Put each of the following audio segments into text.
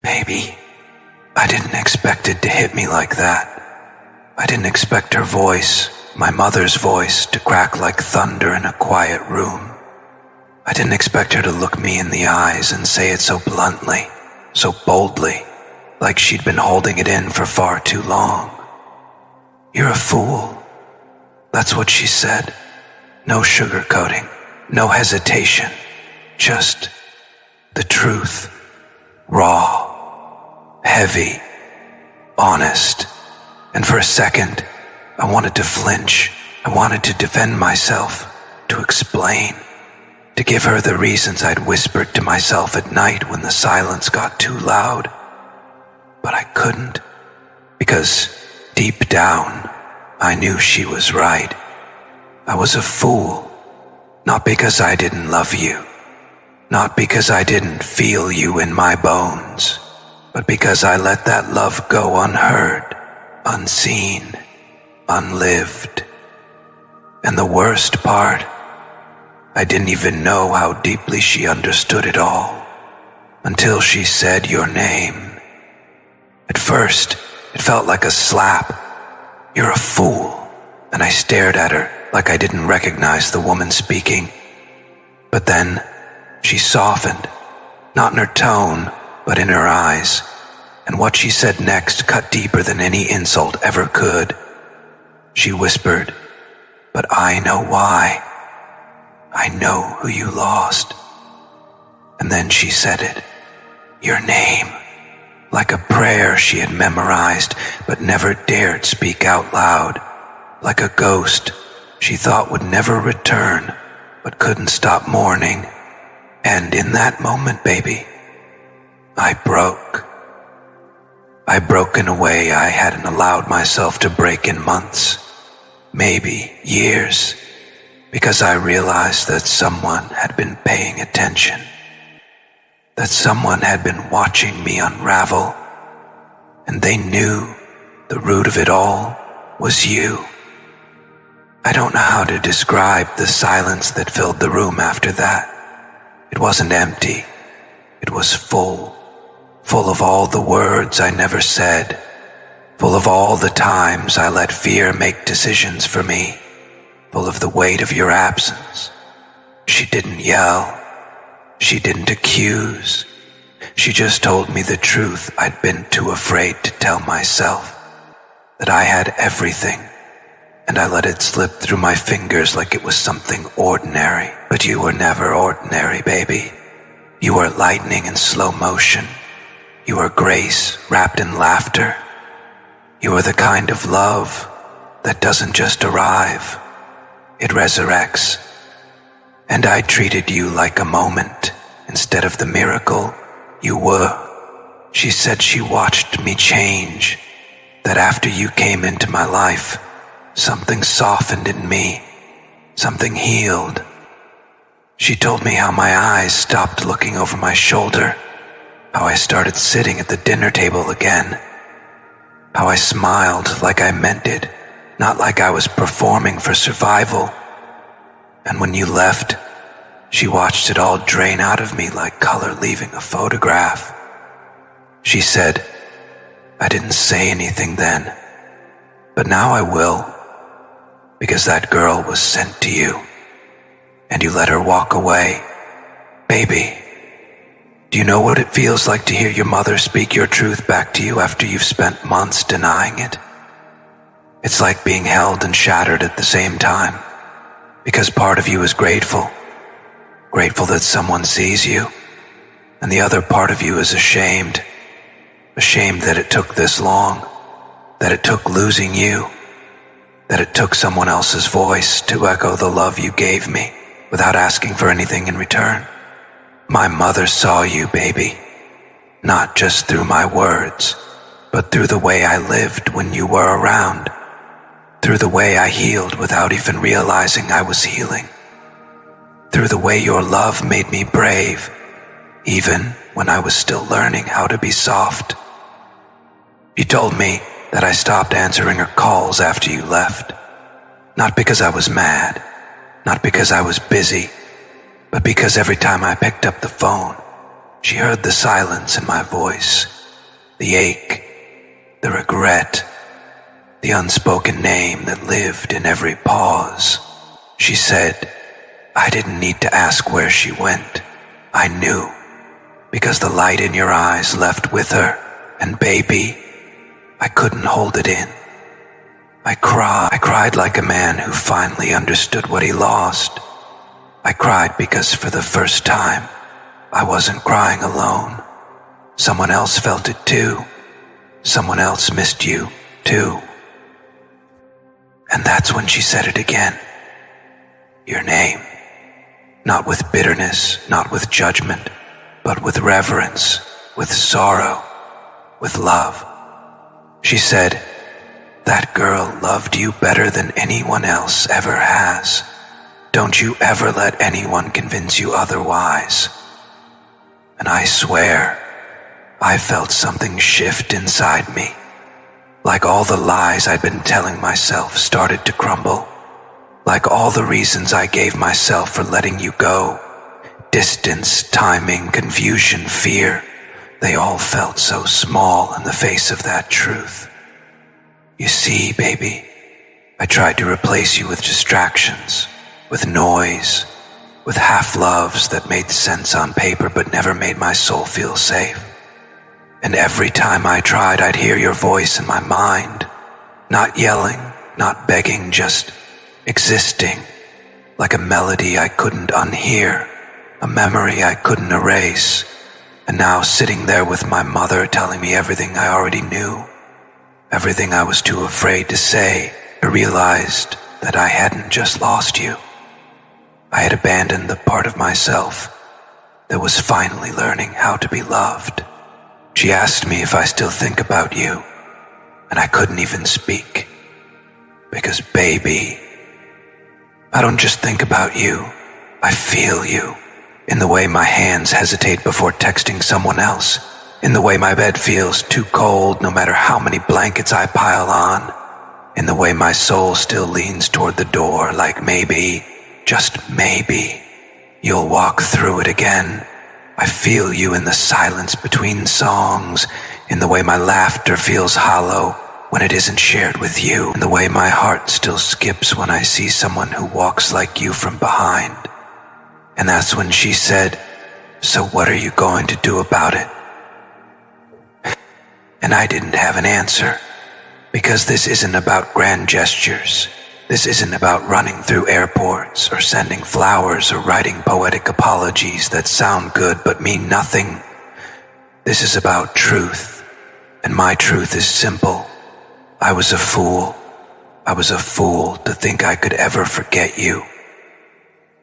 Baby, I didn't expect it to hit me like that. I didn't expect her voice, my mother's voice, to crack like thunder in a quiet room. I didn't expect her to look me in the eyes and say it so bluntly, so boldly, like she'd been holding it in for far too long. You're a fool. That's what she said. No sugarcoating, no hesitation, just the truth. Raw, heavy, honest. And for a second, I wanted to flinch. I wanted to defend myself, to explain, to give her the reasons I'd whispered to myself at night when the silence got too loud. But I couldn't, because deep down, I knew she was right. I was a fool, not because I didn't love you, not because I didn't feel you in my bones, but because I let that love go unheard, unseen, unlived. And the worst part, I didn't even know how deeply she understood it all, until she said your name. At first, it felt like a slap. You're a fool. And I stared at her like I didn't recognize the woman speaking. But then, she softened, not in her tone, but in her eyes, and what she said next cut deeper than any insult ever could. She whispered, "But I know why. I know who you lost." And then she said it, your name, like a prayer she had memorized but never dared speak out loud, like a ghost she thought would never return but couldn't stop mourning. And in that moment, baby, I broke. I broke in a way I hadn't allowed myself to break in months, maybe years, because I realized that someone had been paying attention, that someone had been watching me unravel, and they knew the root of it all was you. I don't know how to describe the silence that filled the room after that. It wasn't empty. It was full of all the words I never said, full of all the times I let fear make decisions for me, full of the weight of your absence. She didn't yell. She didn't accuse. She just told me the truth I'd been too afraid to tell myself, that I had everything, and I let it slip through my fingers like it was something ordinary. But you were never ordinary, baby. You were lightning in slow motion. You were grace wrapped in laughter. You were the kind of love that doesn't just arrive, it resurrects. And I treated you like a moment instead of the miracle you were. She said she watched me change, that after you came into my life, something softened in me, something healed. She told me how my eyes stopped looking over my shoulder, how I started sitting at the dinner table again, how I smiled like I meant it, not like I was performing for survival. And when you left, she watched it all drain out of me like color leaving a photograph. She said, "I didn't say anything then, but now I will, because that girl was sent to you, and you let her walk away. Baby, do you know what it feels like to hear your mother speak your truth back to you after you've spent months denying it? It's like being held and shattered at the same time, because part of you is grateful that someone sees you, and the other part of you is ashamed that it took this long, that it took losing you, that it took someone else's voice to echo the love you gave me without asking for anything in return. My mother saw you, baby, not just through my words, but through the way I lived when you were around, through the way I healed without even realizing I was healing, through the way your love made me brave, even when I was still learning how to be soft. You told me that I stopped answering her calls after you left, not because I was mad, not because I was busy, but because every time I picked up the phone, she heard the silence in my voice, the ache, the regret, the unspoken name that lived in every pause. She said, I didn't need to ask where she went. I knew, because the light in your eyes left with her, and baby, I couldn't hold it in. I cried like a man who finally understood what he lost. I cried because for the first time, I wasn't crying alone. Someone else felt it too. Someone else missed you too. And that's when she said it again. Your name. Not with bitterness, not with judgment, but with reverence, with sorrow, with love. She said, that girl loved you better than anyone else ever has. Don't you ever let anyone convince you otherwise. And I swear, I felt something shift inside me. Like all the lies I'd been telling myself started to crumble. Like all the reasons I gave myself for letting you go. Distance, timing, confusion, fear. They all felt so small in the face of that truth. You see, baby, I tried to replace you with distractions, with noise, with half-loves that made sense on paper but never made my soul feel safe. And every time I tried, I'd hear your voice in my mind, not yelling, not begging, just existing, like a melody I couldn't unhear, a memory I couldn't erase. And now sitting there with my mother telling me everything I already knew, everything I was too afraid to say, I realized that I hadn't just lost you. I had abandoned the part of myself that was finally learning how to be loved. She asked me if I still think about you, and I couldn't even speak. Because baby, I don't just think about you, I feel you. In the way my hands hesitate before texting someone else. In the way my bed feels too cold no matter how many blankets I pile on. In the way my soul still leans toward the door like maybe, just maybe, you'll walk through it again. I feel you in the silence between songs. In the way my laughter feels hollow when it isn't shared with you. In the way my heart still skips when I see someone who walks like you from behind. And that's when she said, so what are you going to do about it? And I didn't have an answer, because this isn't about grand gestures. This isn't about running through airports or sending flowers or writing poetic apologies that sound good but mean nothing. This is about truth, and my truth is simple. I was a fool. I was a fool to think I could ever forget you.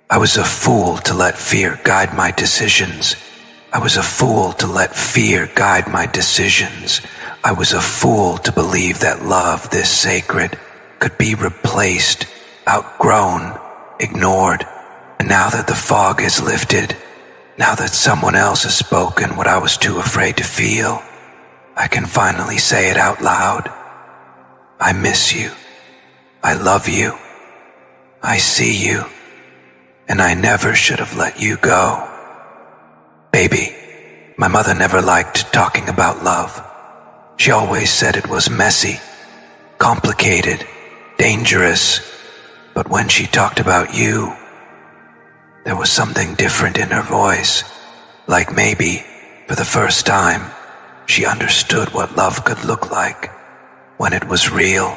I was a fool to let fear guide my decisions. I was a fool to let fear guide my decisions. I was a fool to believe that love this sacred could be replaced, outgrown, ignored. And now that the fog is lifted, now that someone else has spoken what I was too afraid to feel, I can finally say it out loud. I miss you. I love you. I see you. And I never should have let you go. Baby, my mother never liked talking about love. She always said it was messy, complicated, dangerous. But when she talked about you, there was something different in her voice. Like maybe, for the first time, she understood what love could look like. When it was real,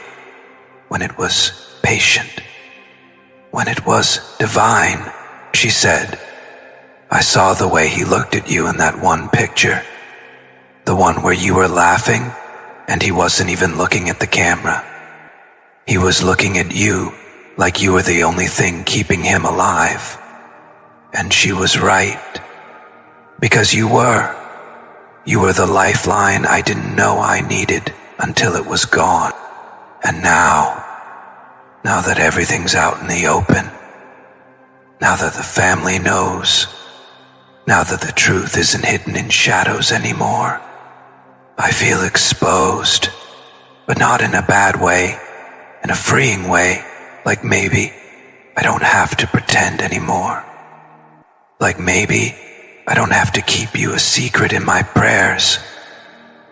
when it was patient, when it was divine. She said, I saw the way he looked at you in that one picture. The one where you were laughing and he wasn't even looking at the camera. He was looking at you like you were the only thing keeping him alive. And she was right. Because you were. You were the lifeline I didn't know I needed until it was gone. And now that everything's out in the open, now that the family knows, now that the truth isn't hidden in shadows anymore, I feel exposed, but not in a bad way, in a freeing way, like maybe I don't have to pretend anymore. Like maybe I don't have to keep you a secret in my prayers.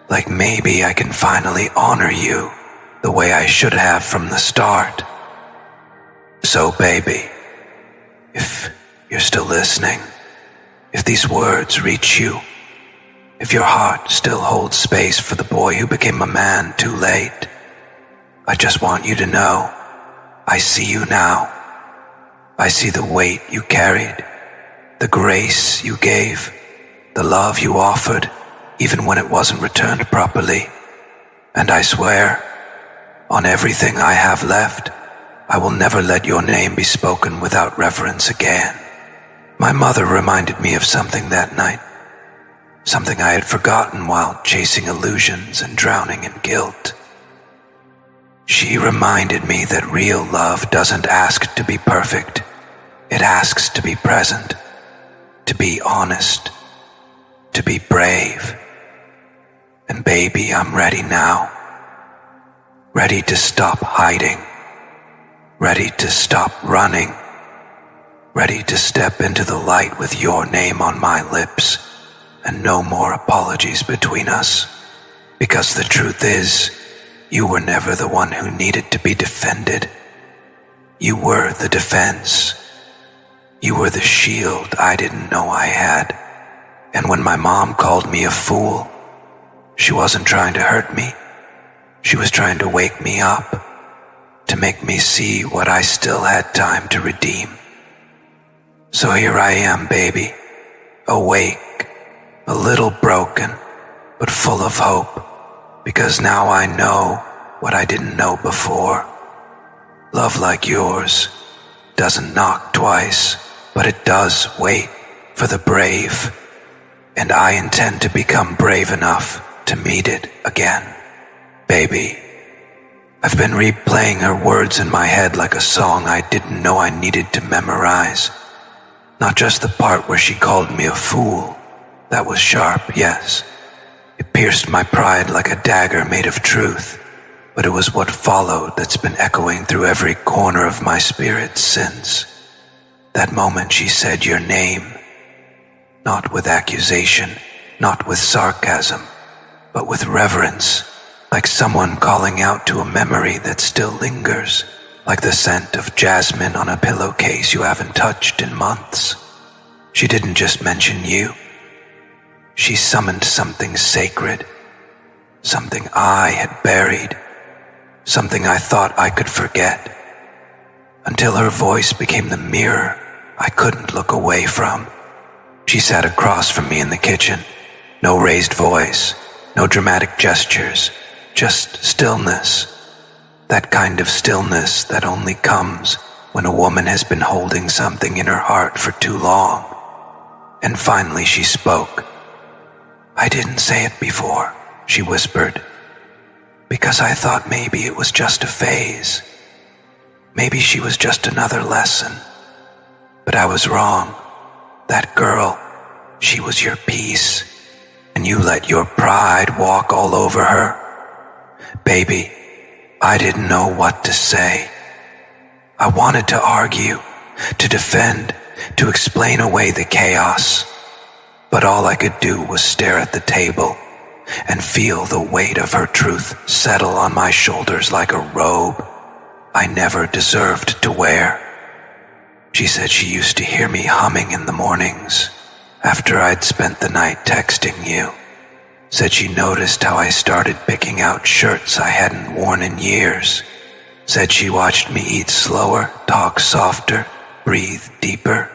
Like maybe I can finally honor you the way I should have from the start. So baby, if you're still listening, if these words reach you, if your heart still holds space for the boy who became a man too late, I just want you to know, I see you now. I see the weight you carried, the grace you gave, the love you offered, even when it wasn't returned properly. And I swear, on everything I have left, I will never let your name be spoken without reverence again. My mother reminded me of something that night, something I had forgotten while chasing illusions and drowning in guilt. She reminded me that real love doesn't ask to be perfect. It asks to be present, to be honest, to be brave. And baby, I'm ready now. Ready to stop hiding. Ready to stop running. Ready to step into the light with your name on my lips and no more apologies between us. Because the truth is, you were never the one who needed to be defended. You were the defense. You were the shield I didn't know I had. And when my mom called me a fool, she wasn't trying to hurt me. She was trying to wake me up, to make me see what I still had time to redeem. So here I am, baby, awake, a little broken, but full of hope, because now I know what I didn't know before. Love like yours doesn't knock twice, but it does wait for the brave, and I intend to become brave enough to meet it again. Baby, I've been replaying her words in my head like a song I didn't know I needed to memorize. Not just the part where she called me a fool. That was sharp, yes. It pierced my pride like a dagger made of truth, but it was what followed that's been echoing through every corner of my spirit since. That moment she said your name, not with accusation, not with sarcasm, but with reverence, like someone calling out to a memory that still lingers, like the scent of jasmine on a pillowcase you haven't touched in months. She didn't just mention you. She summoned something sacred, something I had buried, something I thought I could forget, until her voice became the mirror I couldn't look away from. She sat across from me in the kitchen, no raised voice, no dramatic gestures, just stillness. That kind of stillness that only comes when a woman has been holding something in her heart for too long. And finally she spoke. I didn't say it before, she whispered, because I thought maybe it was just a phase. Maybe she was just another lesson. But I was wrong. That girl, she was your peace, and you let your pride walk all over her. Baby, I didn't know what to say. I wanted to argue, to defend, to explain away the chaos. But all I could do was stare at the table and feel the weight of her truth settle on my shoulders like a robe I never deserved to wear. She said she used to hear me humming in the mornings after I'd spent the night texting you. Said she noticed how I started picking out shirts I hadn't worn in years. Said she watched me eat slower, talk softer, breathe deeper.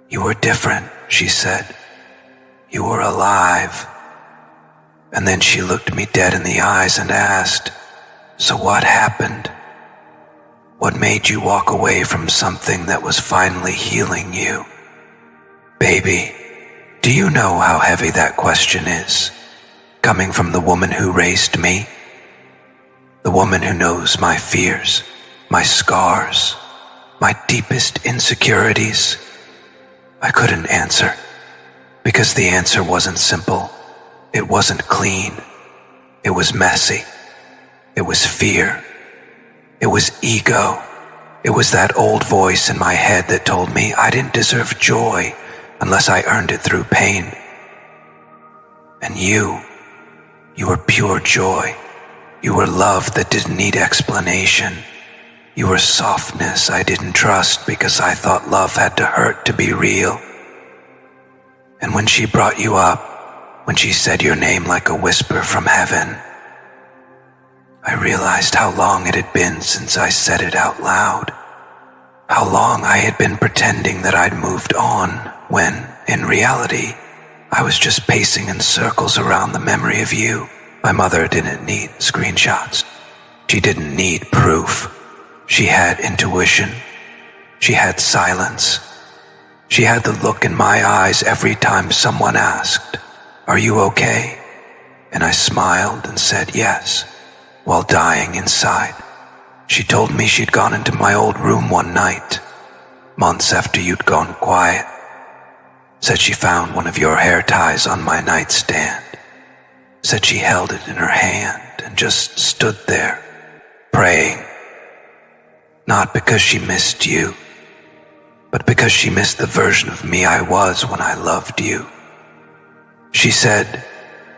You were different, she said. You were alive. And then she looked me dead in the eyes and asked, so what happened? What made you walk away from something that was finally healing you? Baby, do you know how heavy that question is? Coming from the woman who raised me? The woman who knows my fears, my scars, my deepest insecurities? I couldn't answer, because the answer wasn't simple. It wasn't clean. It was messy. It was fear. It was ego. It was that old voice in my head that told me I didn't deserve joy unless I earned it through pain. And you You were pure joy. You were love that didn't need explanation. You were softness I didn't trust because I thought love had to hurt to be real. And when she brought you up, when she said your name like a whisper from heaven, I realized how long it had been since I said it out loud. How long I had been pretending that I'd moved on when, in reality, I was just pacing in circles around the memory of you. My mother didn't need screenshots. She didn't need proof. She had intuition. She had silence. She had the look in my eyes every time someone asked, "Are you okay?" And I smiled and said yes, while dying inside. She told me she'd gone into my old room one night, months after you'd gone quiet. Said she found one of your hair ties on my nightstand. Said she held it in her hand and just stood there, praying. Not because she missed you, but because she missed the version of me I was when I loved you. She said,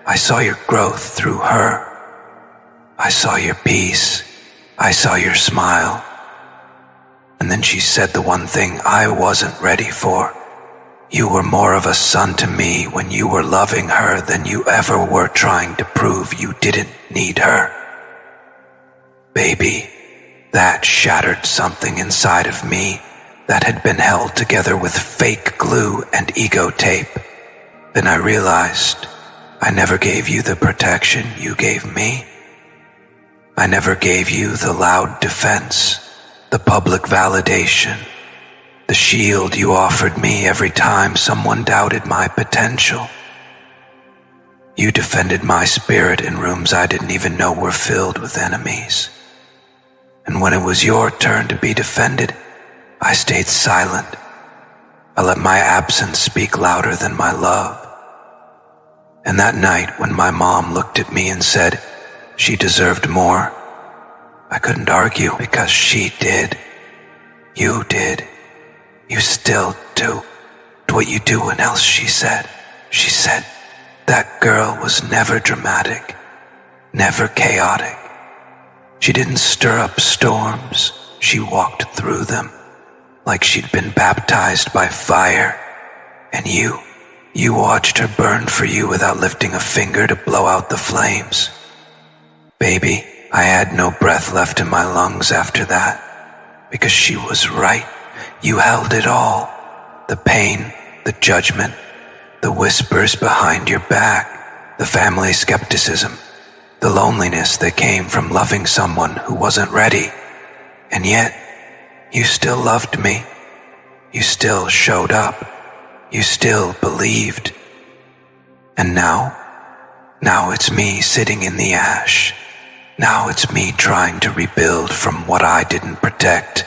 "I saw your growth through her. I saw your peace. I saw your smile." And then she said the one thing I wasn't ready for. You were more of a son to me when you were loving her than you ever were trying to prove you didn't need her. Baby, that shattered something inside of me that had been held together with fake glue and ego tape. Then I realized I never gave you the protection you gave me. I never gave you the loud defense, the public validation, the shield you offered me every time someone doubted my potential. You defended my spirit in rooms I didn't even know were filled with enemies. And when it was your turn to be defended, I stayed silent. I let my absence speak louder than my love. And that night when my mom looked at me and said she deserved more, I couldn't argue because she did. You did. You still do what you do when else, she said. She said, that girl was never dramatic, never chaotic. She didn't stir up storms, she walked through them like she'd been baptized by fire. And you watched her burn for you without lifting a finger to blow out the flames. Baby, I had no breath left in my lungs after that, because she was right. You held it all. The pain, the judgment, the whispers behind your back, the family skepticism, the loneliness that came from loving someone who wasn't ready. And yet, you still loved me. You still showed up. You still believed. And now it's me sitting in the ash. Now it's me trying to rebuild from what I didn't protect.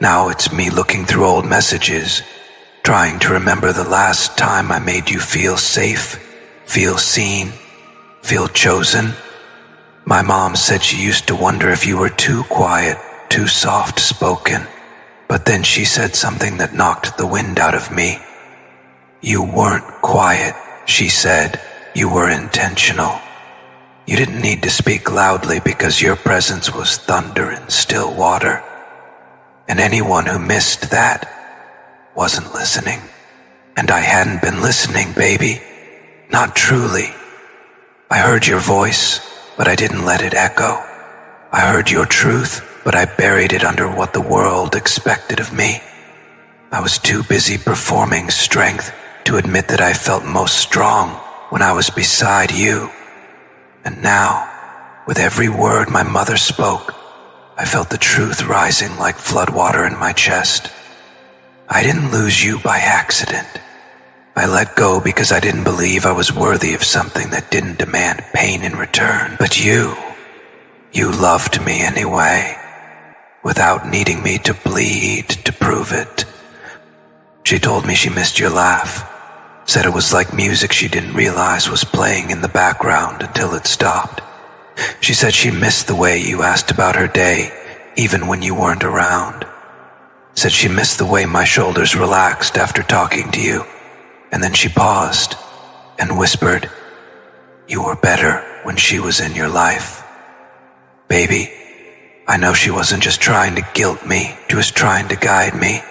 Now it's me looking through old messages, trying to remember the last time I made you feel safe, feel seen, feel chosen. My mom said she used to wonder if you were too quiet, too soft-spoken. But then she said something that knocked the wind out of me. You weren't quiet, she said. You were intentional. You didn't need to speak loudly because your presence was thunder in still water. And anyone who missed that wasn't listening. And I hadn't been listening, baby. Not truly. I heard your voice, but I didn't let it echo. I heard your truth, but I buried it under what the world expected of me. I was too busy performing strength to admit that I felt most strong when I was beside you. And now, with every word my mother spoke, I felt the truth rising like floodwater in my chest. I didn't lose you by accident. I let go because I didn't believe I was worthy of something that didn't demand pain in return. But you loved me anyway, without needing me to bleed to prove it. She told me she missed your laugh, said it was like music she didn't realize was playing in the background until it stopped. She said she missed the way you asked about her day, even when you weren't around. Said she missed the way my shoulders relaxed after talking to you. And then she paused and whispered, "You were better when she was in your life. Baby, I know she wasn't just trying to guilt me, she was trying to guide me.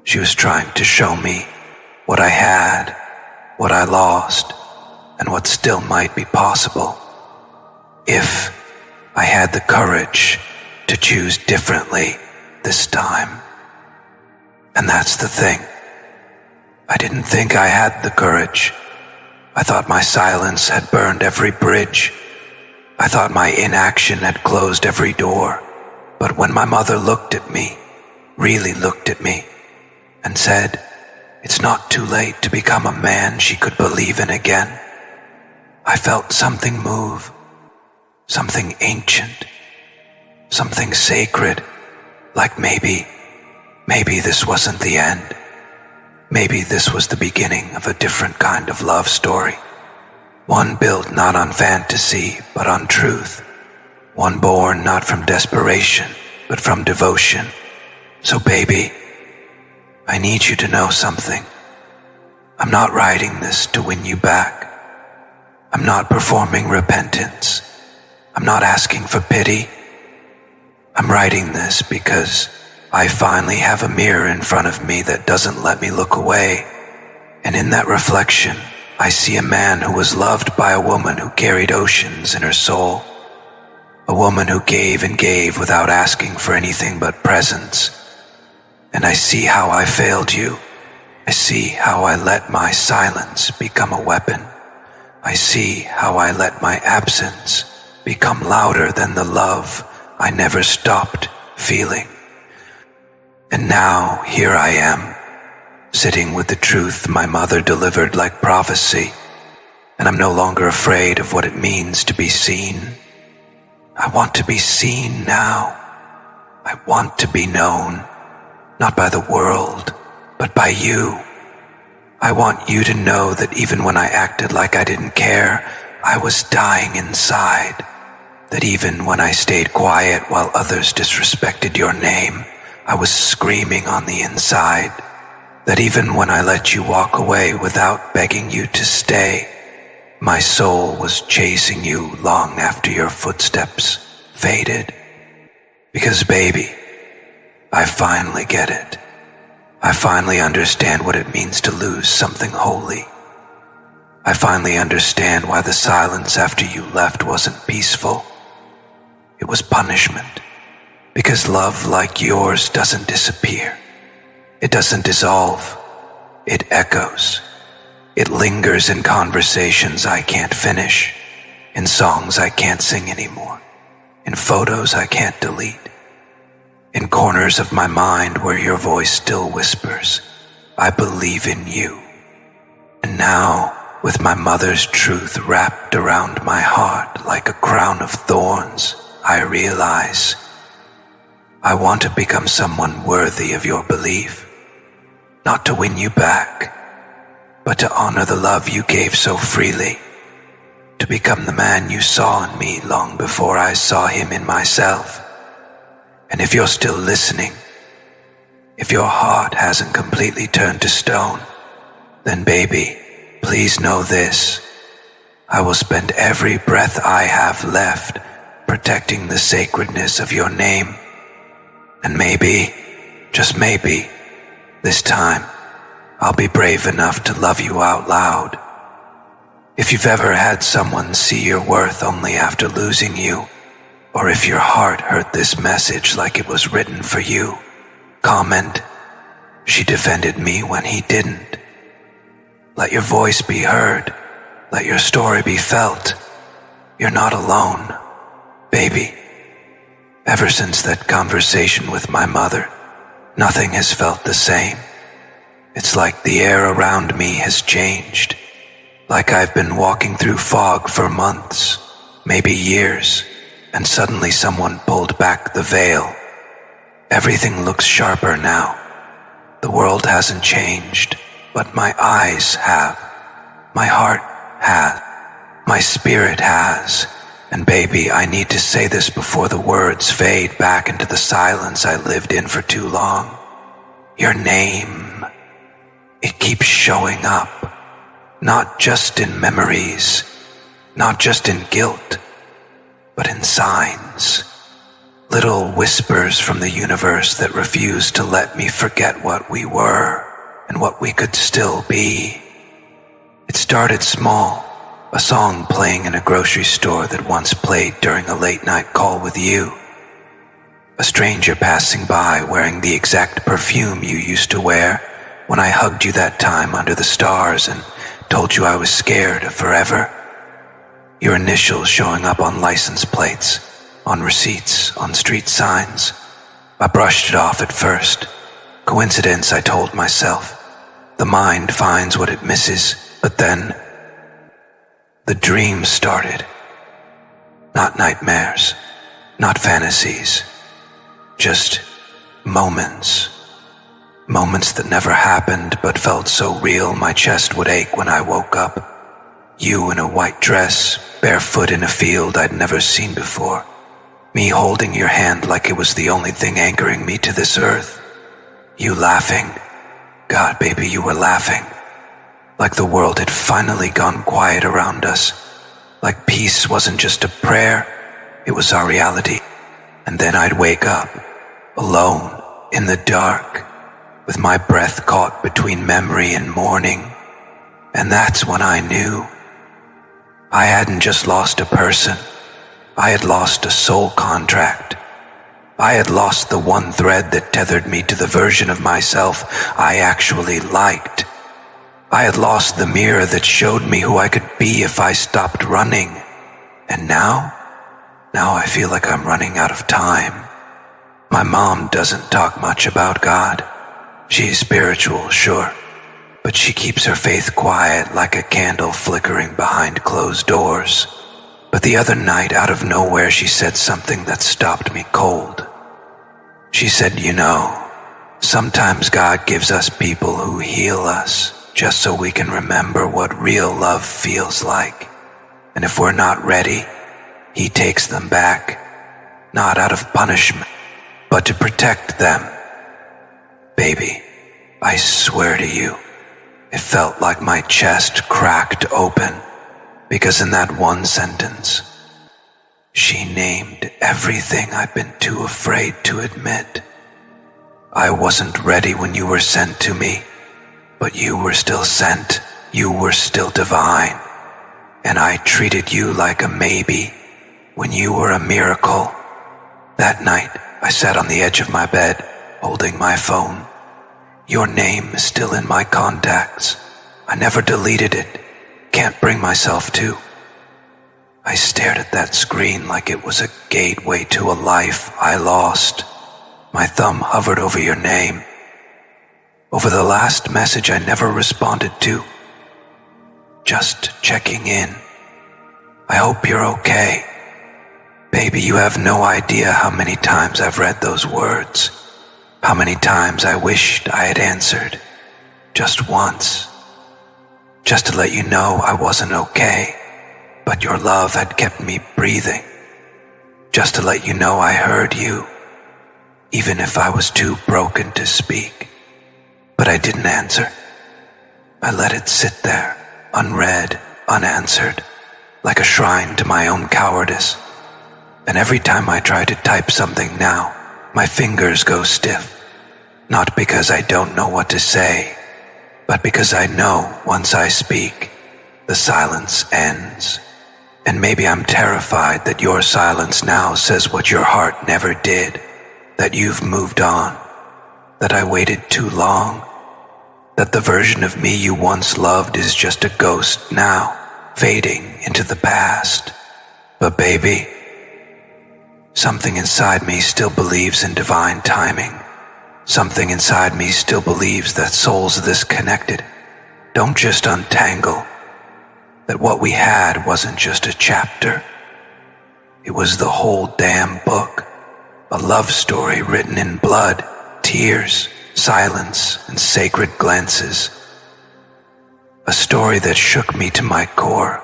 She was trying to show me what I had, what I lost, and what still might be possible if I had the courage to choose differently this time. And that's the thing. I didn't think I had the courage. I thought my silence had burned every bridge. I thought my inaction had closed every door. But when my mother looked at me, really looked at me, and said, "It's not too late to become a man she could believe in again," I felt something move, something ancient, something sacred, like maybe this wasn't the end. Maybe this was the beginning of a different kind of love story. One built not on fantasy, but on truth. One born not from desperation, but from devotion. So baby, I need you to know something. I'm not writing this to win you back. I'm not performing repentance. I'm not asking for pity. I'm writing this because I finally have a mirror in front of me that doesn't let me look away. And in that reflection, I see a man who was loved by a woman who carried oceans in her soul. A woman who gave and gave without asking for anything but presence. And I see how I failed you. I see how I let my silence become a weapon. I see how I let my absence become louder than the love I never stopped feeling. And now here I am, sitting with the truth my mother delivered like prophecy, and I'm no longer afraid of what it means to be seen. I want to be seen now. I want to be known, not by the world, but by you. I want you to know that even when I acted like I didn't care, I was dying inside. That even when I stayed quiet while others disrespected your name, I was screaming on the inside. That even when I let you walk away without begging you to stay, my soul was chasing you long after your footsteps faded. Because baby, I finally get it. I finally understand what it means to lose something holy. I finally understand why the silence after you left wasn't peaceful. It was punishment. Because love like yours doesn't disappear. It doesn't dissolve. It echoes. It lingers in conversations I can't finish, in songs I can't sing anymore, in photos I can't delete, in corners of my mind where your voice still whispers, "I believe in you." And now, with my mother's truth wrapped around my heart like a crown of thorns, I realize I want to become someone worthy of your belief, not to win you back, but to honor the love you gave so freely, to become the man you saw in me long before I saw him in myself. And if you're still listening, if your heart hasn't completely turned to stone, then baby, please know this. I will spend every breath I have left protecting the sacredness of your name. And maybe, just maybe, this time, I'll be brave enough to love you out loud. If you've ever had someone see your worth only after losing you, or if your heart heard this message like it was written for you, comment, "She defended me when he didn't." Let your voice be heard. Let your story be felt. You're not alone, baby. Ever since that conversation with my mother, nothing has felt the same. It's like the air around me has changed. Like I've been walking through fog for months, maybe years, and suddenly someone pulled back the veil. Everything looks sharper now. The world hasn't changed, but my eyes have. My heart has. My spirit has. And baby, I need to say this before the words fade back into the silence I lived in for too long. Your name, it keeps showing up, not just in memories, not just in guilt, but in signs. Little whispers from the universe that refused to let me forget what we were and what we could still be. It started small, a song playing in a grocery store that once played during a late-night call with you. A stranger passing by wearing the exact perfume you used to wear when I hugged you that time under the stars and told you I was scared of forever. Your initials showing up on license plates, on receipts, on street signs. I brushed it off at first. Coincidence, I told myself. The mind finds what it misses, but then the dream started. Not nightmares, not fantasies, just moments. Moments that never happened but felt so real my chest would ache when I woke up. You in a white dress, barefoot in a field I'd never seen before. Me holding your hand like it was the only thing anchoring me to this earth. You laughing. God, baby, you were laughing. Like the world had finally gone quiet around us. Like peace wasn't just a prayer, it was our reality. And then I'd wake up, alone, in the dark, with my breath caught between memory and mourning. And that's when I knew. I hadn't just lost a person. I had lost a soul contract. I had lost the one thread that tethered me to the version of myself I actually liked. I had lost the mirror that showed me who I could be if I stopped running. And now I feel like I'm running out of time. My mom doesn't talk much about God. She's spiritual, sure, but she keeps her faith quiet like a candle flickering behind closed doors. But the other night, out of nowhere, she said something that stopped me cold. She said, you know, sometimes God gives us people who heal us just so we can remember what real love feels like. And if we're not ready, He takes them back, not out of punishment, but to protect them. Baby, I swear to you, it felt like my chest cracked open, because in that one sentence, she named everything I've been too afraid to admit. I wasn't ready when you were sent to me, but you were still sent. You were still divine. And I treated you like a maybe when you were a miracle. That night, I sat on the edge of my bed, holding my phone. Your name is still in my contacts. I never deleted it. Can't bring myself to. I stared at that screen like it was a gateway to a life I lost. My thumb hovered over your name. Over the last message I never responded to. Just checking in. I hope you're okay. Baby, you have no idea how many times I've read those words. How many times I wished I had answered. Just once. Just to let you know I wasn't okay, but your love had kept me breathing. Just to let you know I heard you, even if I was too broken to speak. But I didn't answer. I let it sit there, unread, unanswered, like a shrine to my own cowardice. And every time I try to type something now, my fingers go stiff. Not because I don't know what to say, but because I know once I speak, the silence ends. And maybe I'm terrified that your silence now says what your heart never did, that you've moved on, that I waited too long, that the version of me you once loved is just a ghost now, fading into the past. But baby, something inside me still believes in divine timing. Something inside me still believes that souls this connected don't just untangle, that what we had wasn't just a chapter. It was the whole damn book, a love story written in blood, tears, silence, and sacred glances. A story that shook me to my core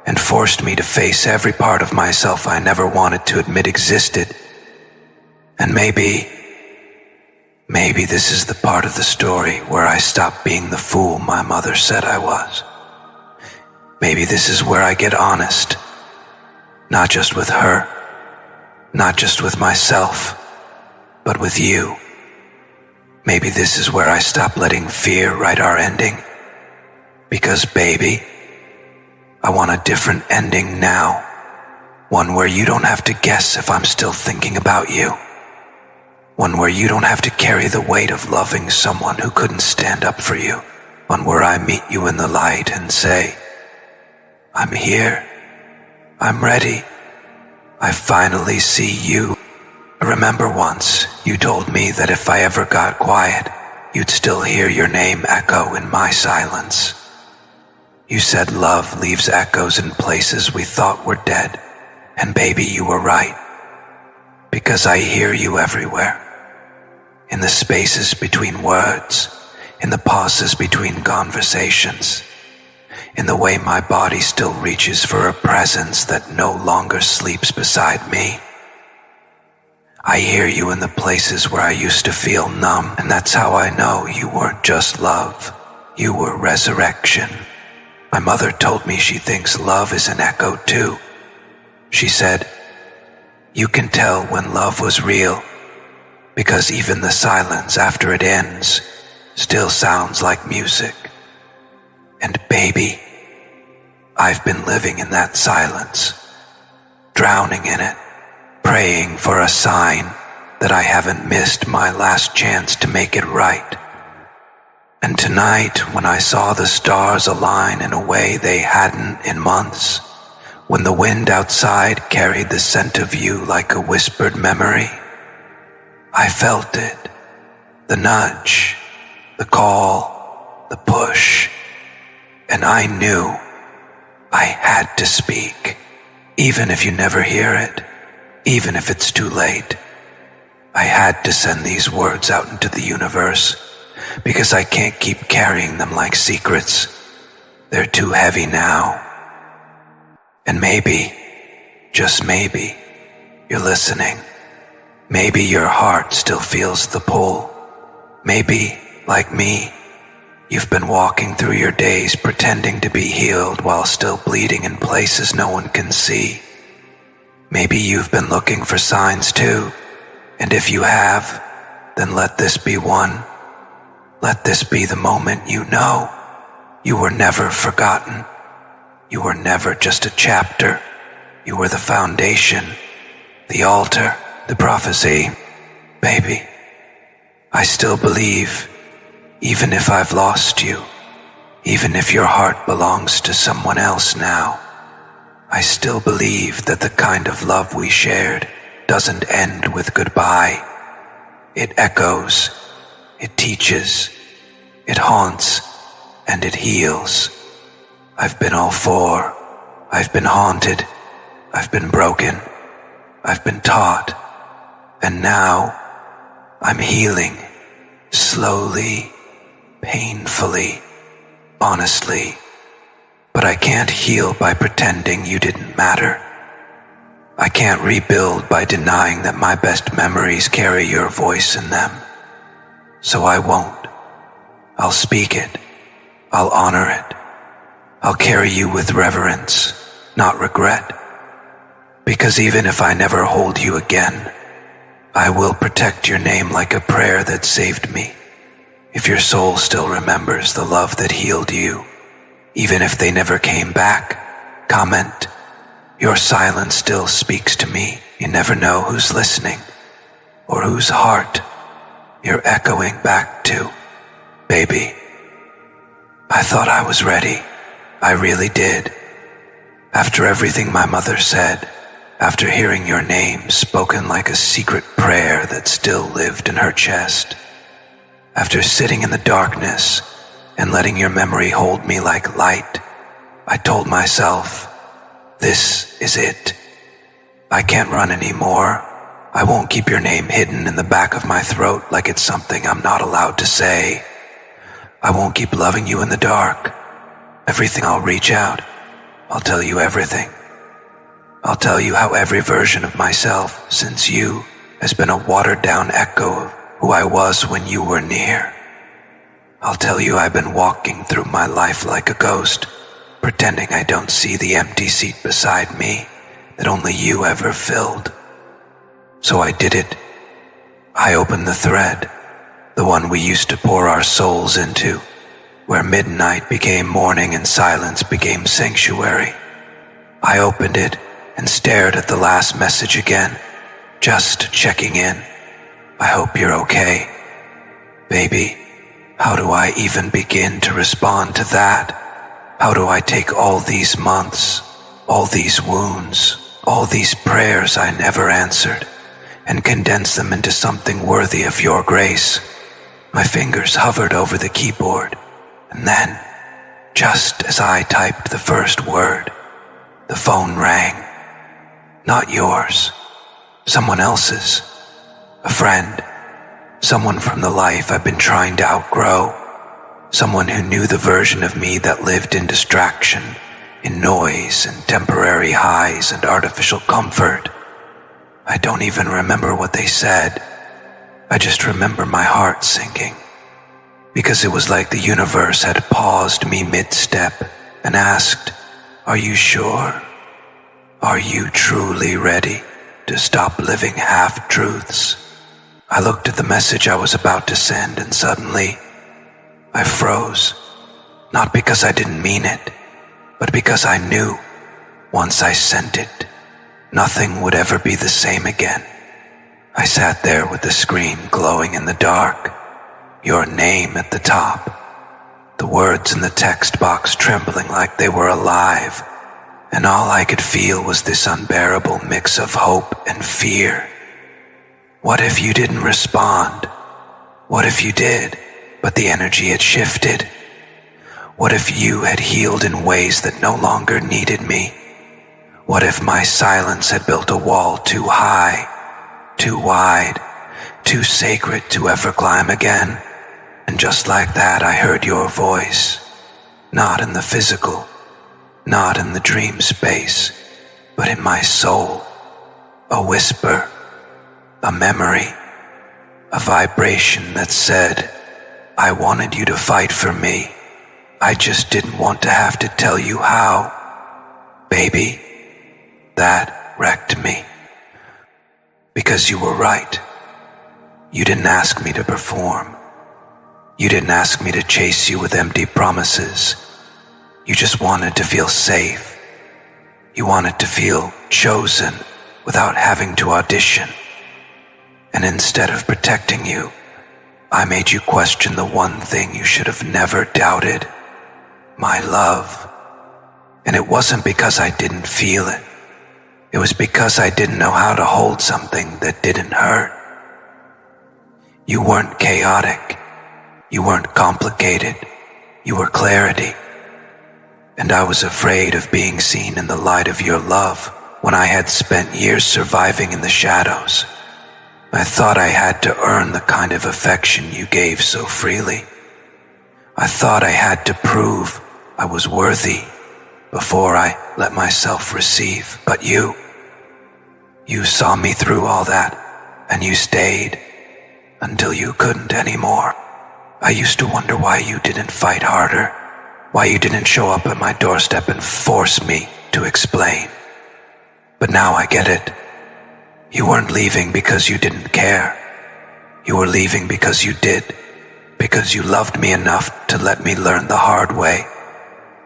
and forced me to face every part of myself I never wanted to admit existed. And maybe this is the part of the story where I stopped being the fool my mother said I was. Maybe this is where I get honest. Not just with her, not just with myself, but with you. Maybe this is where I stop letting fear write our ending. Because baby, I want a different ending now. One where you don't have to guess if I'm still thinking about you. One where you don't have to carry the weight of loving someone who couldn't stand up for you. One where I meet you in the light and say, I'm here. I'm ready. I finally see you. I remember once you told me that if I ever got quiet, you'd still hear your name echo in my silence. You said love leaves echoes in places we thought were dead. And baby, you were right. Because I hear you everywhere. In the spaces between words, in the pauses between conversations, in the way my body still reaches for a presence that no longer sleeps beside me. I hear you in the places where I used to feel numb, and that's how I know you weren't just love. You were resurrection. My mother told me she thinks love is an echo too. She said, you can tell when love was real, because even the silence after it ends still sounds like music. And baby, I've been living in that silence, drowning in it, praying for a sign that I haven't missed my last chance to make it right. And tonight, when I saw the stars align in a way they hadn't in months, when the wind outside carried the scent of you like a whispered memory, I felt it, the nudge, the call, the push, and I knew I had to speak, even if you never hear it, even if it's too late. I had to send these words out into the universe, because I can't keep carrying them like secrets. They're too heavy now. And maybe, just maybe, you're listening. Maybe your heart still feels the pull. Maybe, like me, you've been walking through your days pretending to be healed while still bleeding in places no one can see. Maybe you've been looking for signs too, and if you have, then let this be one. Let this be the moment you know you were never forgotten. You were never just a chapter. You were the foundation, the altar, the prophecy. Baby, I still believe, even if I've lost you, even if your heart belongs to someone else now, I still believe that the kind of love we shared doesn't end with goodbye. It echoes, it teaches, it haunts, and it heals. I've been all four. I've been haunted. I've been broken. I've been taught. And now I'm healing. Slowly, painfully, honestly. But I can't heal by pretending you didn't matter. I can't rebuild by denying that my best memories carry your voice in them. So I won't. I'll speak it. I'll honor it. I'll carry you with reverence, not regret. Because even if I never hold you again, I will protect your name like a prayer that saved me. If your soul still remembers the love that healed you, even if they never came back, comment. Your silence still speaks to me. You never know who's listening or whose heart you're echoing back to. Baby, I thought I was ready. I really did. After everything my mother said, after hearing your name spoken like a secret prayer that still lived in her chest, after sitting in the darkness and letting your memory hold me like light, I told myself, this is it. I can't run anymore. I won't keep your name hidden in the back of my throat like it's something I'm not allowed to say. I won't keep loving you in the dark. Everything I'll reach out. I'll tell you everything. I'll tell you how every version of myself since you has been a watered-down echo of who I was when you were near. I'll tell you I've been walking through my life like a ghost, pretending I don't see the empty seat beside me that only you ever filled. So I did it. I opened the thread, the one we used to pour our souls into, where midnight became morning and silence became sanctuary. I opened it and stared at the last message again, just checking in. I hope you're okay. Baby, how do I even begin to respond to that? How do I take all these months, all these wounds, all these prayers I never answered, and condense them into something worthy of your grace? My fingers hovered over the keyboard, and then, just as I typed the first word, the phone rang. Not yours, someone else's, a friend, someone from the life I've been trying to outgrow, someone who knew the version of me that lived in distraction, in noise and temporary highs and artificial comfort. I don't even remember what they said. I just remember my heart sinking, because it was like the universe had paused me mid-step and asked, "Are you sure? Are you truly ready to stop living half-truths?" I looked at the message I was about to send, and suddenly I froze, not because I didn't mean it, but because I knew, once I sent it, nothing would ever be the same again. I sat there with the screen glowing in the dark, your name at the top, the words in the text box trembling like they were alive, and all I could feel was this unbearable mix of hope and fear. What if you didn't respond? What if you did, but the energy had shifted? What if you had healed in ways that no longer needed me? What if my silence had built a wall too high, too wide, too sacred to ever climb again? And just like that, I heard your voice, not in the physical, not in the dream space, but in my soul, a whisper, a memory, a vibration that said, "I wanted you to fight for me. I just didn't want to have to tell you how." Baby, that wrecked me. Because you were right. You didn't ask me to perform. You didn't ask me to chase you with empty promises. You just wanted to feel safe. You wanted to feel chosen without having to audition. And instead of protecting you, I made you question the one thing you should have never doubted, my love. And it wasn't because I didn't feel it. It was because I didn't know how to hold something that didn't hurt. You weren't chaotic. You weren't complicated. You were clarity. And I was afraid of being seen in the light of your love when I had spent years surviving in the shadows. I thought I had to earn the kind of affection you gave so freely. I thought I had to prove I was worthy before I let myself receive. But you saw me through all that, and you stayed until you couldn't anymore. I used to wonder why you didn't fight harder, why you didn't show up at my doorstep and force me to explain. But now I get it. You weren't leaving because you didn't care. You were leaving because you did, because you loved me enough to let me learn the hard way.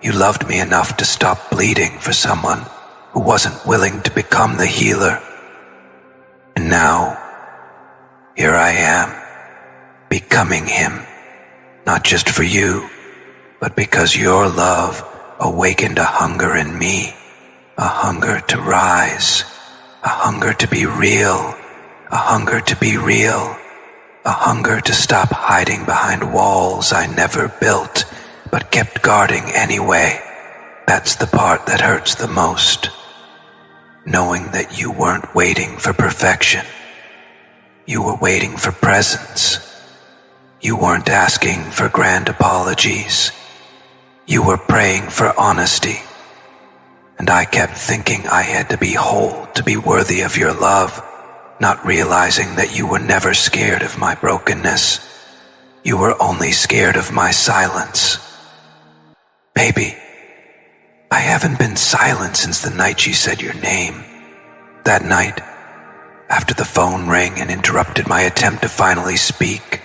You loved me enough to stop bleeding for someone who wasn't willing to become the healer. And now, here I am, becoming him, not just for you, but because your love awakened a hunger in me, a hunger to rise, a hunger to be real, a hunger to be real, a hunger to stop hiding behind walls I never built, but kept guarding anyway. That's the part that hurts the most. Knowing that you weren't waiting for perfection. You were waiting for presence. You weren't asking for grand apologies. You were praying for honesty. And I kept thinking I had to be whole to be worthy of your love, not realizing that you were never scared of my brokenness. You were only scared of my silence. Baby, I haven't been silent since the night you said your name. That night, after the phone rang and interrupted my attempt to finally speak,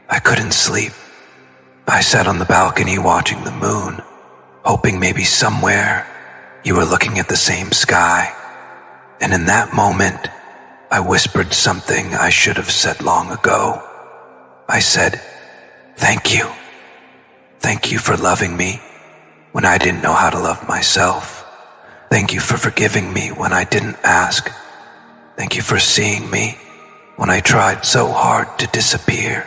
I couldn't sleep. I sat on the balcony watching the moon, hoping maybe somewhere you were looking at the same sky. And in that moment, I whispered something I should have said long ago. I said, "Thank you. Thank you for loving me when I didn't know how to love myself. Thank you for forgiving me when I didn't ask. Thank you for seeing me when I tried so hard to disappear."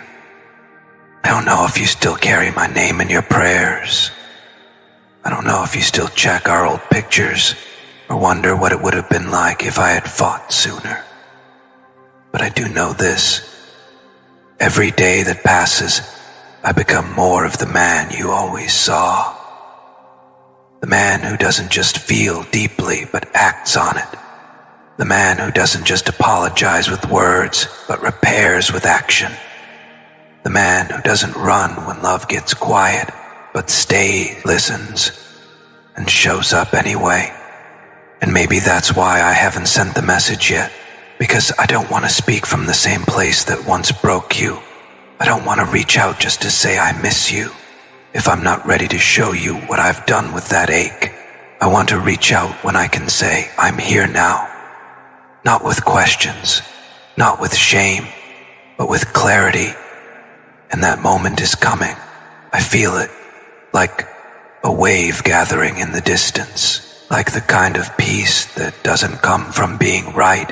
I don't know if you still carry my name in your prayers. I don't know if you still check our old pictures or wonder what it would have been like if I had fought sooner. But I do know this. Every day that passes, I become more of the man you always saw. The man who doesn't just feel deeply but acts on it. The man who doesn't just apologize with words but repairs with action. The man who doesn't run when love gets quiet but stays, listens, and shows up anyway. And maybe that's why I haven't sent the message yet, because I don't want to speak from the same place that once broke you. I don't want to reach out just to say I miss you, if I'm not ready to show you what I've done with that ache. I want to reach out when I can say I'm here now. Not with questions, not with shame, but with clarity. And that moment is coming. I feel it, like a wave gathering in the distance, like the kind of peace that doesn't come from being right,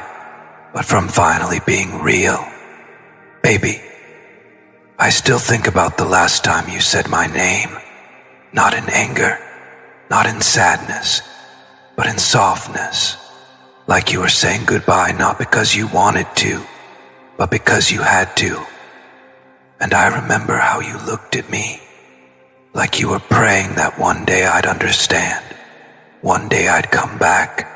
but from finally being real. Baby, I still think about the last time you said my name, not in anger, not in sadness, but in softness, like you were saying goodbye not because you wanted to, but because you had to. And I remember how you looked at me, like you were praying that one day I'd understand, one day I'd come back,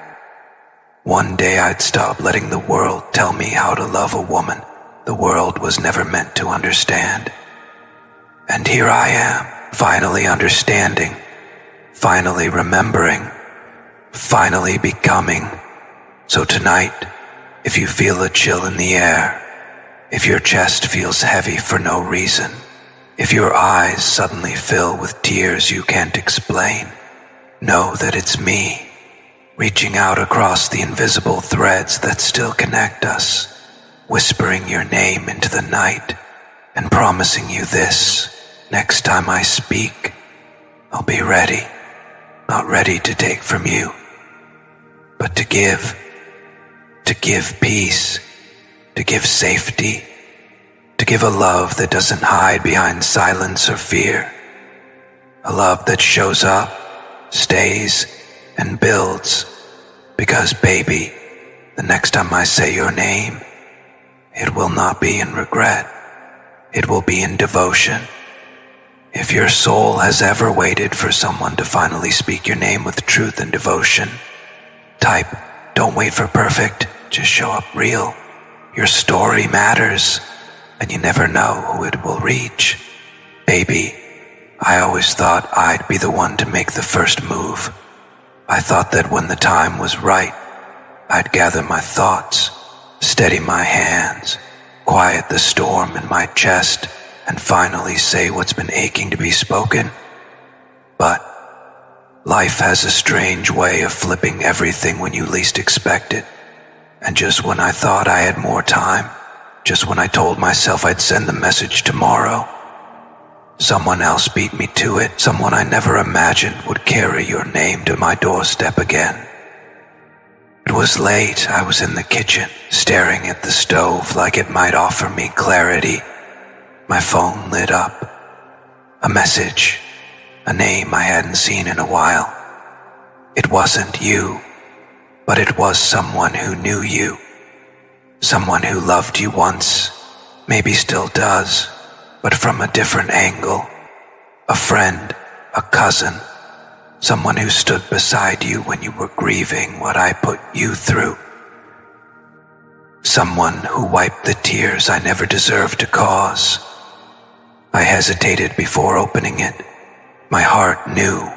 one day I'd stop letting the world tell me how to love a woman the world was never meant to understand. And here I am, finally understanding, finally remembering, finally becoming. So tonight, if you feel a chill in the air, if your chest feels heavy for no reason, if your eyes suddenly fill with tears you can't explain, know that it's me, reaching out across the invisible threads that still connect us, whispering your name into the night and promising you this: next time I speak, I'll be ready, not ready to take from you, but to give peace, to give safety, to give a love that doesn't hide behind silence or fear, a love that shows up, stays, and builds, because baby, the next time I say your name, it will not be in regret, it will be in devotion. If your soul has ever waited for someone to finally speak your name with truth and devotion, type, "Don't wait for perfect, just show up real." Your story matters, and you never know who it will reach. Baby, I always thought I'd be the one to make the first move. I thought that when the time was right, I'd gather my thoughts, steady my hands, quiet the storm in my chest, and finally say what's been aching to be spoken. But life has a strange way of flipping everything when you least expect it. And just when I thought I had more time, just when I told myself I'd send the message tomorrow, someone else beat me to it, someone I never imagined would carry your name to my doorstep again. It was late, I was in the kitchen, staring at the stove like it might offer me clarity. My phone lit up. A message, a name I hadn't seen in a while. It wasn't you, but it was someone who knew you. Someone who loved you once, maybe still does, but from a different angle. A friend, a cousin, someone who stood beside you when you were grieving what I put you through. Someone who wiped the tears I never deserved to cause. I hesitated before opening it. My heart knew.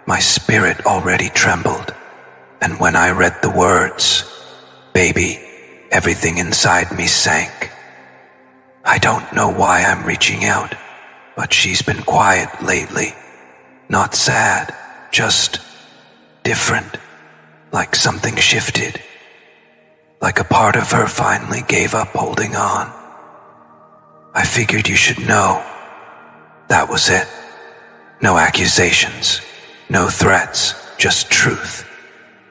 my spirit already trembled. And when I read the words, baby, everything inside me sank. I don't know why I'm reaching out, but she's been quiet lately. Not sad, just different. Like something shifted. Like a part of her finally gave up holding on. I figured you should know. That was it. No accusations, no threats, just truth.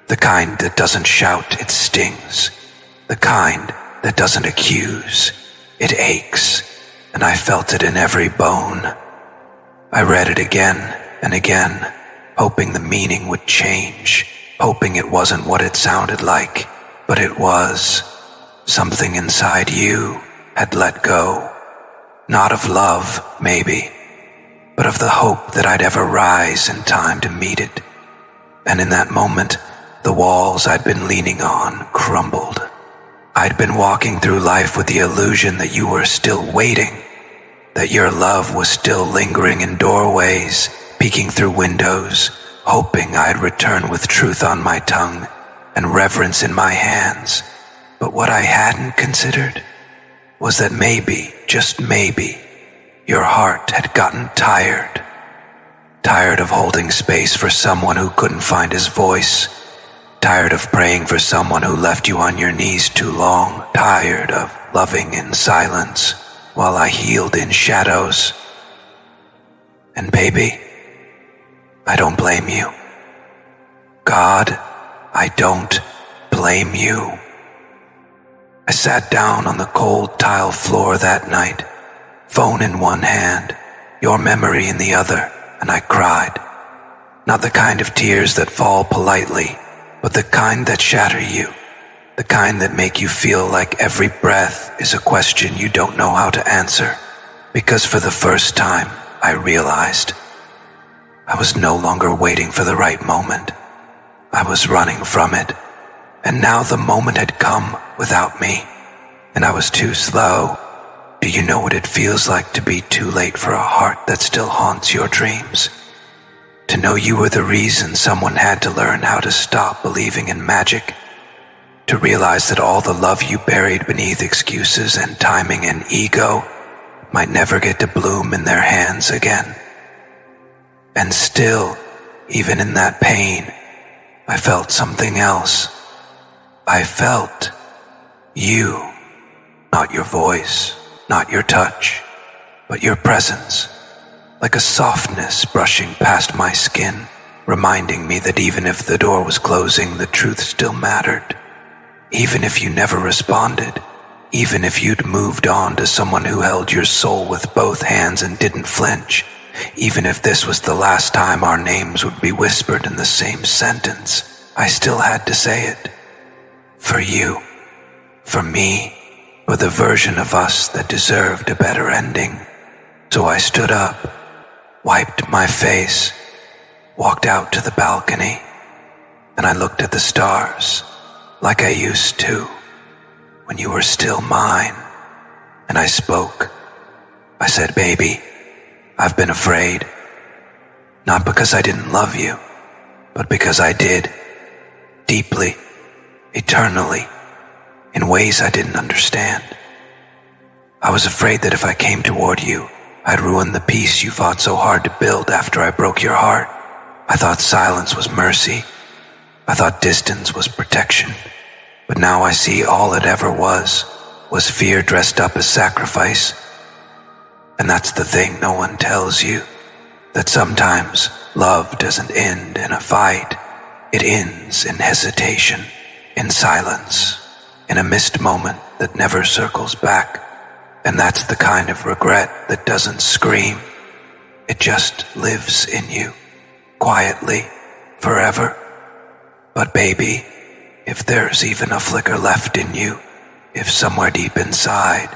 The kind that doesn't shout, it stings. The kind that doesn't accuse, it aches. And I felt it in every bone. I read it again and again, hoping the meaning would change, hoping it wasn't what it sounded like, but it was. Something inside you had let go. Not of love, maybe, but of the hope that I'd ever rise in time to meet it. And in that moment, the walls I'd been leaning on crumbled. I'd been walking through life with the illusion that you were still waiting, that your love was still lingering in doorways, peeking through windows, hoping I'd return with truth on my tongue and reverence in my hands. But what I hadn't considered was that maybe, just maybe, your heart had gotten tired. Tired of holding space for someone who couldn't find his voice. Tired of praying for someone who left you on your knees too long. Tired of loving in silence while I healed in shadows. And baby, I don't blame you. God, I don't blame you. I sat down on the cold tile floor that night, phone in one hand, your memory in the other, and I cried. Not the kind of tears that fall politely, but the kind that shatter you, the kind that make you feel like every breath is a question you don't know how to answer. Because for the first time, I realized I was no longer waiting for the right moment. I was running from it, and now the moment had come without me, and I was too slow. Do you know what it feels like to be too late for a heart that still haunts your dreams? To know you were the reason someone had to learn how to stop believing in magic. To realize that all the love you buried beneath excuses and timing and ego might never get to bloom in their hands again. And still, even in that pain, I felt something else. I felt you, not your voice, not your touch, but your presence, like a softness brushing past my skin, reminding me that even if the door was closing, the truth still mattered. Even if you never responded, even if you'd moved on to someone who held your soul with both hands and didn't flinch, even if this was the last time our names would be whispered in the same sentence, I still had to say it. For you, for me, for the version of us that deserved a better ending. So I stood up, wiped my face, walked out to the balcony, and I looked at the stars like I used to when you were still mine. And I spoke. I said, baby, I've been afraid. Not because I didn't love you, but because I did. Deeply, eternally, in ways I didn't understand. I was afraid that if I came toward you, I'd ruin the peace you fought so hard to build after I broke your heart. I thought silence was mercy. I thought distance was protection. But now I see all it ever was fear dressed up as sacrifice. And that's the thing no one tells you, that sometimes love doesn't end in a fight. It ends in hesitation, in silence, in a missed moment that never circles back. And that's the kind of regret that doesn't scream. It just lives in you, quietly, forever. But baby, if there's even a flicker left in you, if somewhere deep inside,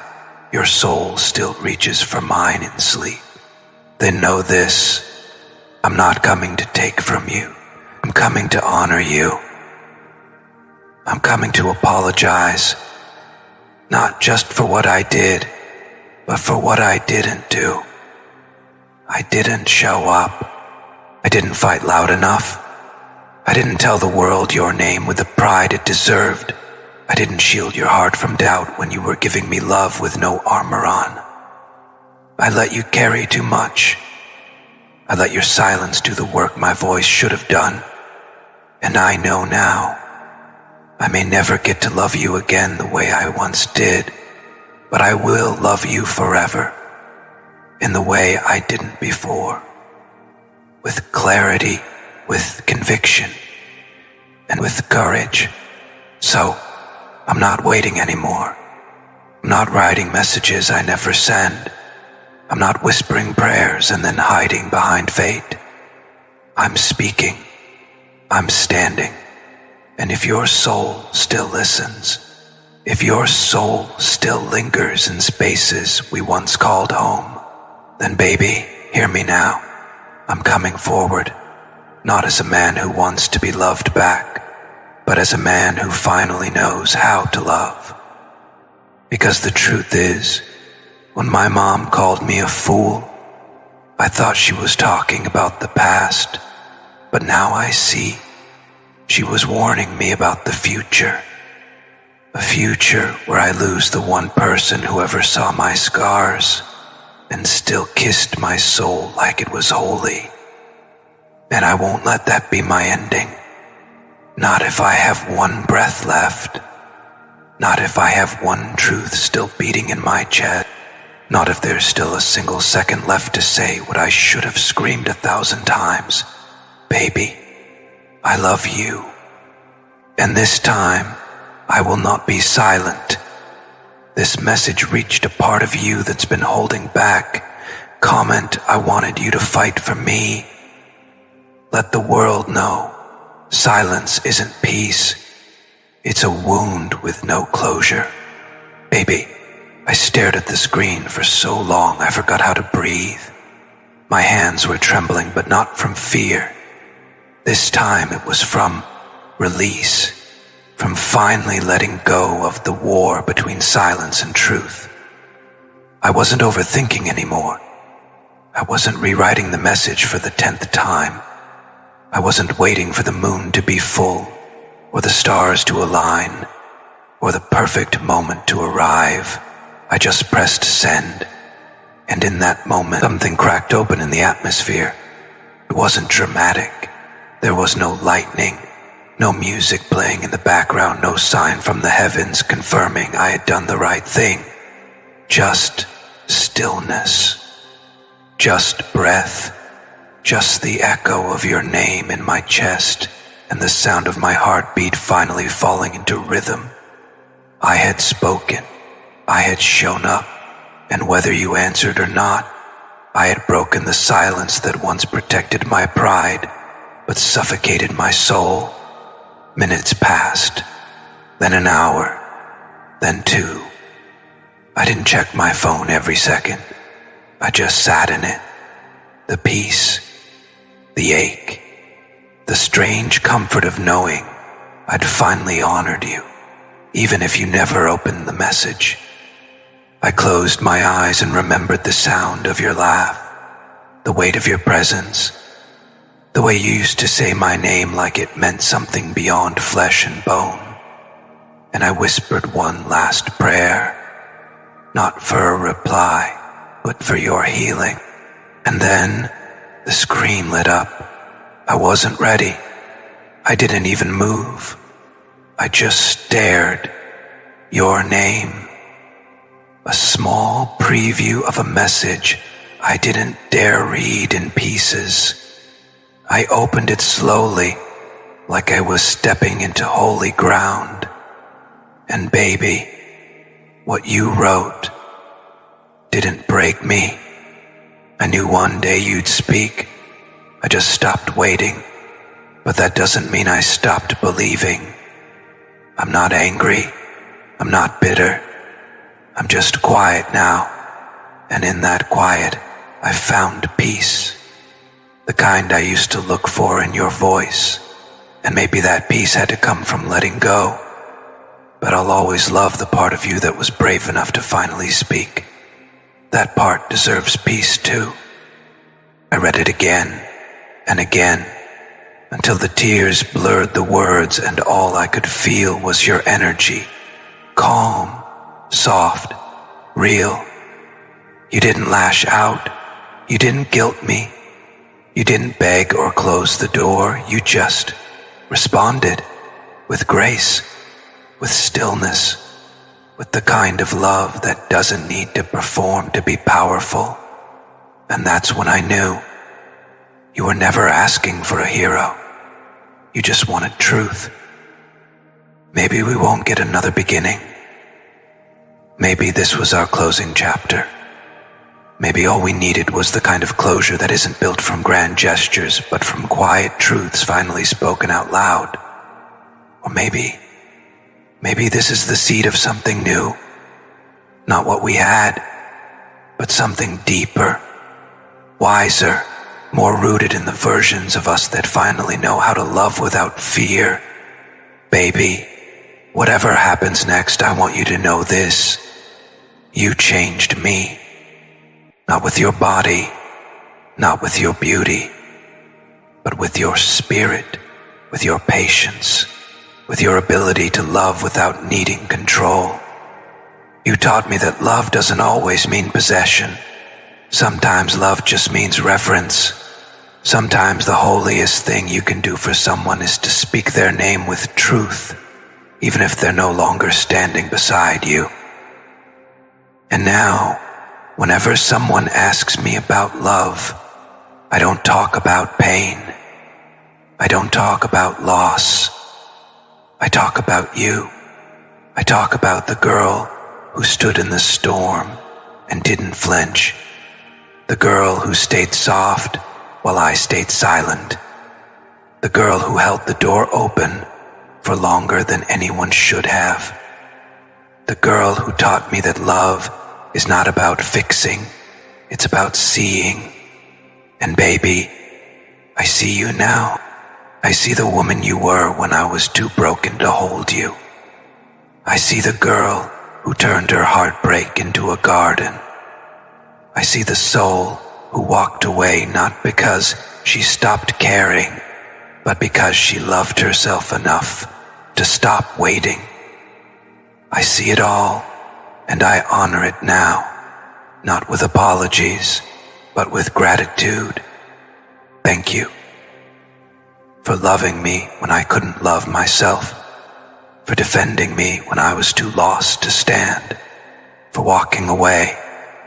your soul still reaches for mine in sleep, then know this: I'm not coming to take from you. I'm coming to honor you. I'm coming to apologize, not just for what I did, but for what I didn't do. I didn't show up. I didn't fight loud enough. I didn't tell the world your name with the pride it deserved. I didn't shield your heart from doubt when you were giving me love with no armor on. I let you carry too much. I let your silence do the work my voice should have done. And I know now, I may never get to love you again the way I once did, but I will love you forever, in the way I didn't before, with clarity, with conviction, and with courage. So, I'm not waiting anymore. I'm not writing messages I never send. I'm not whispering prayers and then hiding behind fate. I'm speaking. I'm standing. And if your soul still listens, if your soul still lingers in spaces we once called home, then baby, hear me now. I'm coming forward, not as a man who wants to be loved back, but as a man who finally knows how to love. Because the truth is, when my mom called me a fool, I thought she was talking about the past, but now I see she was warning me about the future. A future where I lose the one person who ever saw my scars and still kissed my soul like it was holy. And I won't let that be my ending. Not if I have one breath left. Not if I have one truth still beating in my chest. Not if there's still a single second left to say what I should have screamed 1,000 times. Baby, I love you. And this time, I will not be silent. This message reached a part of you that's been holding back. Comment, I wanted you to fight for me. Let the world know silence isn't peace. It's a wound with no closure. Baby, I stared at the screen for so long I forgot how to breathe. My hands were trembling, but not from fear. This time it was from release, from finally letting go of the war between silence and truth. I wasn't overthinking anymore. I wasn't rewriting the message for the 10th time. I wasn't waiting for the moon to be full, or the stars to align, or the perfect moment to arrive. I just pressed send, and in that moment, something cracked open in the atmosphere. It wasn't dramatic. There was no lightning, no music playing in the background, no sign from the heavens confirming I had done the right thing. Just stillness. Just breath. Just the echo of your name in my chest and the sound of my heartbeat finally falling into rhythm. I had spoken. I had shown up, and whether you answered or not, I had broken the silence that once protected my pride, but suffocated my soul. Minutes passed, then an hour, then 2. I didn't check my phone every second. I just sat in it. The peace, the ache, the strange comfort of knowing I'd finally honored you, even if you never opened the message. I closed my eyes and remembered the sound of your laugh, the weight of your presence, the way you used to say my name like it meant something beyond flesh and bone. And I whispered one last prayer, not for a reply, but for your healing. And then the screen lit up. I wasn't ready. I didn't even move. I just stared. Your name. A small preview of a message I didn't dare read in pieces. I opened it slowly, like I was stepping into holy ground. And baby, what you wrote didn't break me. I knew one day you'd speak. I just stopped waiting. But that doesn't mean I stopped believing. I'm not angry. I'm not bitter. I'm just quiet now, and in that quiet, I found peace, the kind I used to look for in your voice, and maybe that peace had to come from letting go, but I'll always love the part of you that was brave enough to finally speak. That part deserves peace too. I read it again, and again, until the tears blurred the words and all I could feel was your energy. Calm, soft, real. You didn't lash out. You didn't guilt me. You didn't beg or close the door. You just responded with grace, with stillness, with the kind of love that doesn't need to perform to be powerful. And that's when I knew you were never asking for a hero. You just wanted truth. Maybe we won't get another beginning. Maybe this was our closing chapter. Maybe all we needed was the kind of closure that isn't built from grand gestures, but from quiet truths finally spoken out loud. Or maybe this is the seed of something new. Not what we had, but something deeper, wiser, more rooted in the versions of us that finally know how to love without fear. Baby, whatever happens next, I want you to know this. You changed me. Not with your body, not with your beauty, but with your spirit, with your patience, with your ability to love without needing control. You taught me that love doesn't always mean possession. Sometimes love just means reverence. Sometimes the holiest thing you can do for someone is to speak their name with truth, even if they're no longer standing beside you. And now, whenever someone asks me about love, I don't talk about pain. I don't talk about loss. I talk about you. I talk about the girl who stood in the storm and didn't flinch. The girl who stayed soft while I stayed silent. The girl who held the door open for longer than anyone should have. The girl who taught me that love is not about fixing, it's about seeing. And baby, I see you now. I see the woman you were when I was too broken to hold you. I see the girl who turned her heartbreak into a garden. I see the soul who walked away not because she stopped caring, but because she loved herself enough to stop waiting. I see it all, and I honor it now, not with apologies, but with gratitude. Thank you for loving me when I couldn't love myself, for defending me when I was too lost to stand, for walking away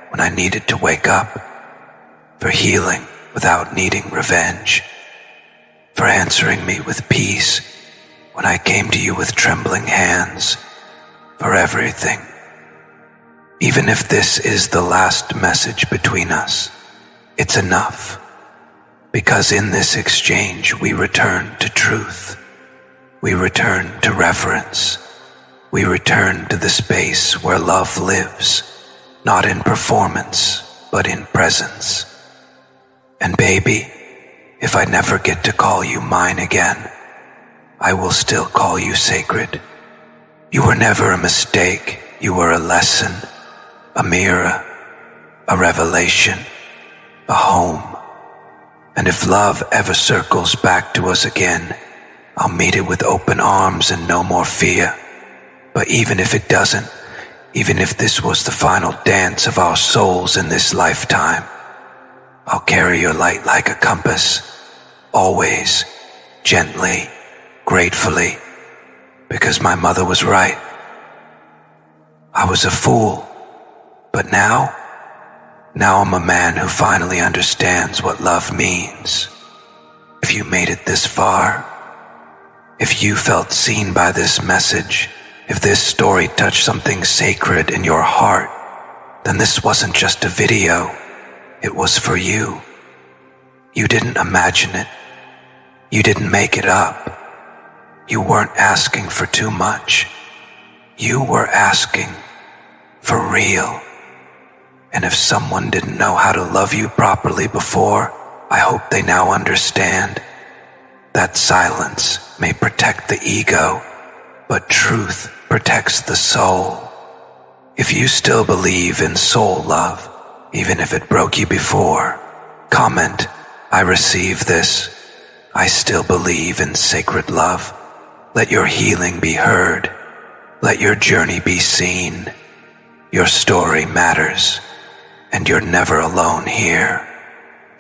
when I needed to wake up, for healing without needing revenge, for answering me with peace when I came to you with trembling hands, for everything. Even if this is the last message between us, it's enough, because in this exchange we return to truth, we return to reverence, we return to the space where love lives, not in performance, but in presence. And baby, if I never get to call you mine again, I will still call you sacred. You were never a mistake, you were a lesson, a mirror, a revelation, a home. And if love ever circles back to us again, I'll meet it with open arms and no more fear. But even if it doesn't, even if this was the final dance of our souls in this lifetime, I'll carry your light like a compass, always, gently, gratefully, because my mother was right. I was a fool, but now I'm a man who finally understands what love means. If you made it this far, if you felt seen by this message, if this story touched something sacred in your heart, then this wasn't just a video. It was for you. You didn't imagine it. You didn't make it up. You weren't asking for too much. You were asking for real. And if someone didn't know how to love you properly before, I hope they now understand that silence may protect the ego, but truth protects the soul. If you still believe in soul love, even if it broke you before, comment, I receive this. I still believe in sacred love. Let your healing be heard. Let your journey be seen. Your story matters, and you're never alone here.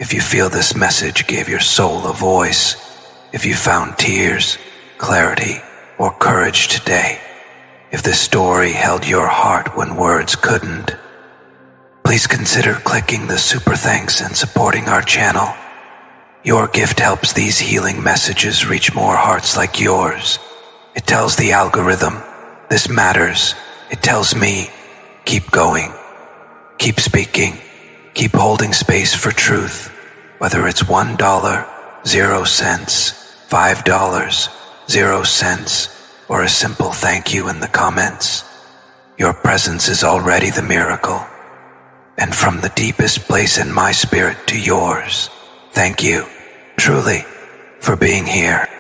If you feel this message gave your soul a voice, if you found tears, clarity, or courage today, if this story held your heart when words couldn't, please consider clicking the super thanks and supporting our channel. Your gift helps these healing messages reach more hearts like yours. It tells the algorithm, this matters. It tells me, keep going, keep speaking, keep holding space for truth. Whether it's $1, 0 cents, $5, 0 cents, or a simple thank you in the comments, your presence is already the miracle. And from the deepest place in my spirit to yours, thank you, truly, for being here.